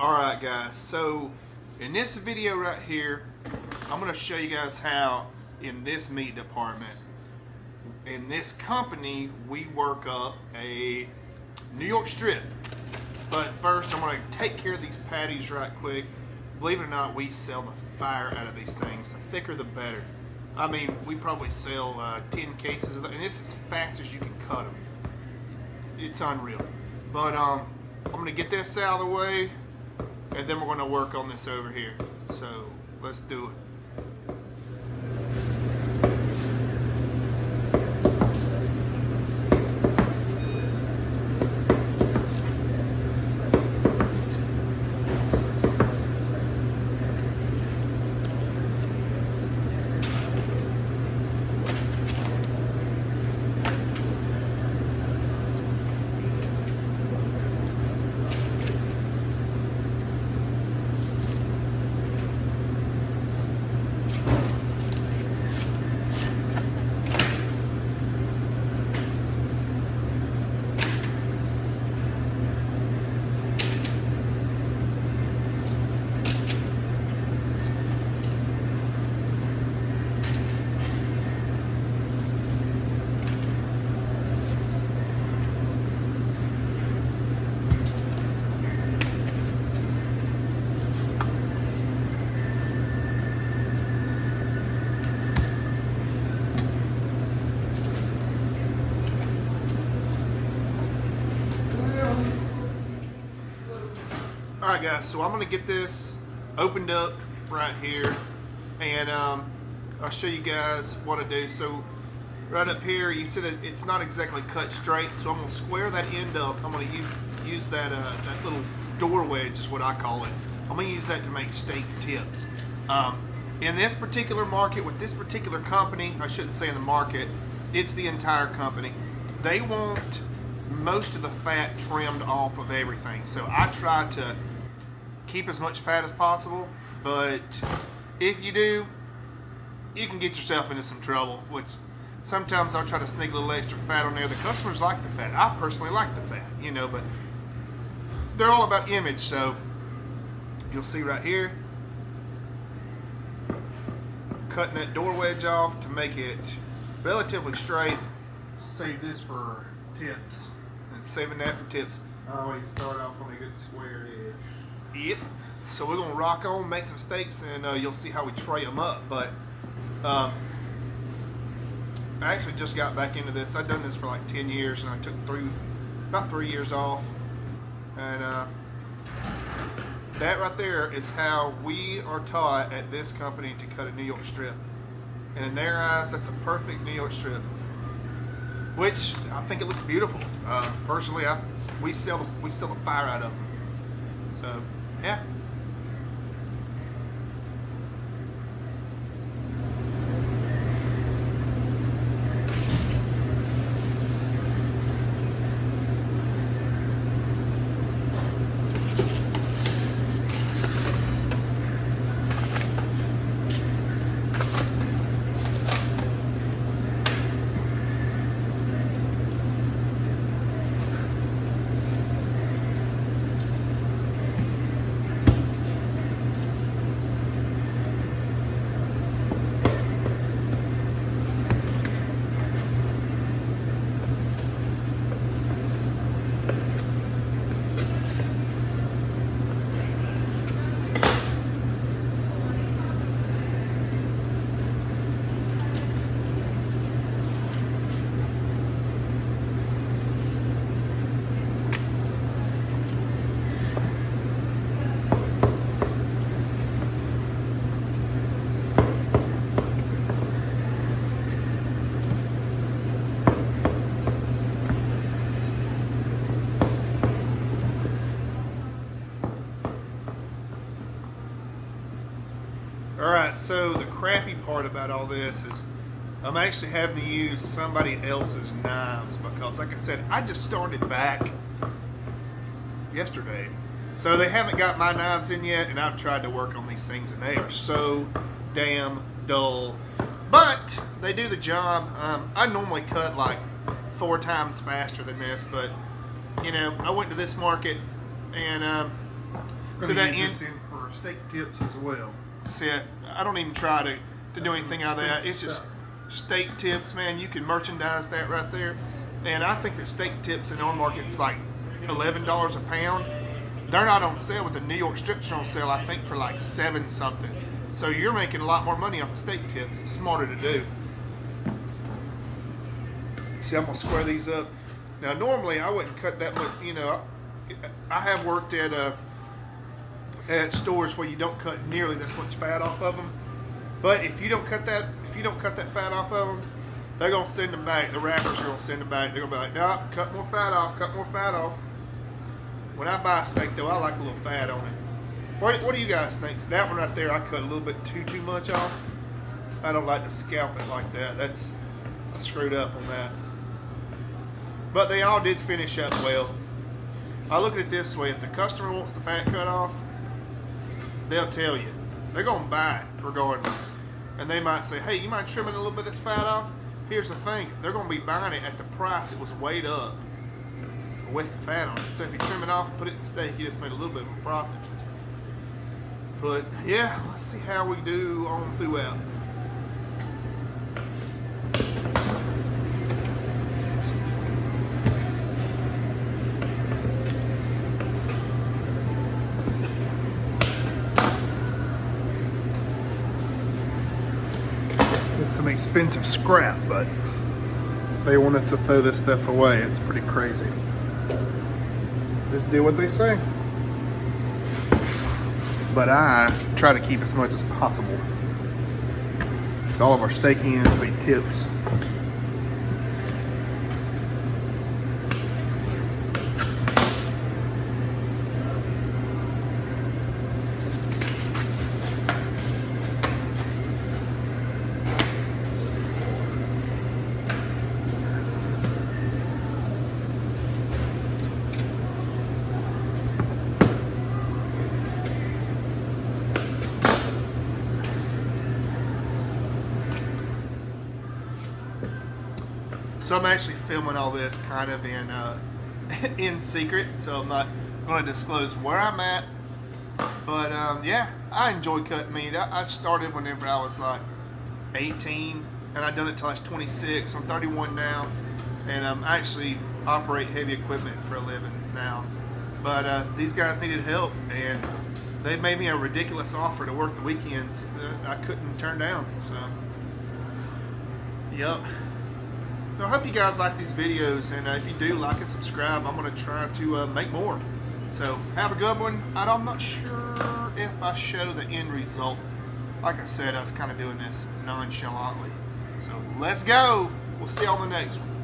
Alright guys, so in this video right here, I'm going to show you guys how in this meat department, in this company, we work up a New York strip. But first I'm going to take care of these patties right quick. Believe it or not, we sell the fire out of these things. The thicker the better. I mean, we probably sell 10 cases of them, and this is as fast as you can cut them. It's unreal. But I'm going to get this out of the way, and then we're going to work on this over here. So let's do it. Alright guys, so I'm going to get this opened up right here, and I'll show you guys what I do. So right up here, you see that it's not exactly cut straight, so I'm going to square that end up. I'm going to use that little door wedge is what I call it. I'm going to use that to make steak tips. In this particular market, with this particular company, I shouldn't say in the market, it's the entire company. They want most of the fat trimmed off of everything. So I try to keep as much fat as possible, but if you do, you can get yourself into some trouble, which sometimes I'll try to sneak a little extra fat on there. The customers like the fat. I personally like the fat, you know, but they're all about image. So you'll see right here, cutting that door wedge off to make it relatively straight. Save this for tips, and saving that for tips. I always start off on a good square edge. Yep. So we're gonna rock on, make some steaks, and you'll see how we tray them up. But I actually just got back into this. I've done this for like 10 years, and I took about 3 years off. And that right there is how we are taught at this company to cut a New York strip. And in their eyes, that's a perfect New York strip, which I think it looks beautiful. Personally, we sell the fire out of them. So yeah. Alright, so the crappy part about all this is I'm actually having to use somebody else's knives because, like I said, I just started back yesterday. So they haven't got my knives in yet, and I've tried to work on these things, and they are so damn dull. But they do the job. I normally cut like 4 times faster than this, but you know, I went to this market and So that in for steak tips as well. See, I don't even try to do anything out of that. It's just steak tips, man. You can merchandise that right there. And I think the steak tips in our market's like $11 a pound. They're not on sale, but the New York strips are on sale, I think, for like 7 something. So you're making a lot more money off of steak tips. It's smarter to do. See, I'm gonna square these up. Now, normally I wouldn't cut that much. You know, I have worked at stores where you don't cut nearly this much fat off of them. But if you don't cut that fat off of them, they're gonna send them back. The wrappers are gonna send them back. They're gonna be like, no, cut more fat off. Cut more fat off. When I buy a steak, though, I like a little fat on it. What do you guys think? So that one right there, I cut a little bit too much off. I don't like to scalp it like that. I screwed up on that. But they all did finish up well. I look at it this way: if the customer wants the fat cut off, they'll tell you. They're gonna buy it regardless. And they might say, hey, you mind trimming a little bit of this fat off? Here's the thing: they're gonna be buying it at the price it was weighed up with the fat on it. So if you trim it off and put it in the steak, you just made a little bit of a profit. But yeah, let's see how we do on throughout. It's some expensive scrap, but they want us to throw this stuff away. It's pretty crazy. Just do what they say. But I try to keep as much as possible. So all of our steak ends will be tips. So I'm actually filming all this kind of in secret, so I'm not going to disclose where I'm at. But yeah, I enjoy cutting meat. I started whenever I was like 18, and I've done it till I was 26. I'm 31 now, and I actually operate heavy equipment for a living now. But these guys needed help, and they made me a ridiculous offer to work the weekends that I couldn't turn down. So, yep. So I hope you guys like these videos, and if you do, like and subscribe. I'm going to try to make more. So have a good one. I'm not sure if I show the end result. Like I said, I was kind of doing this nonchalantly. So let's go. We'll see you on the next one.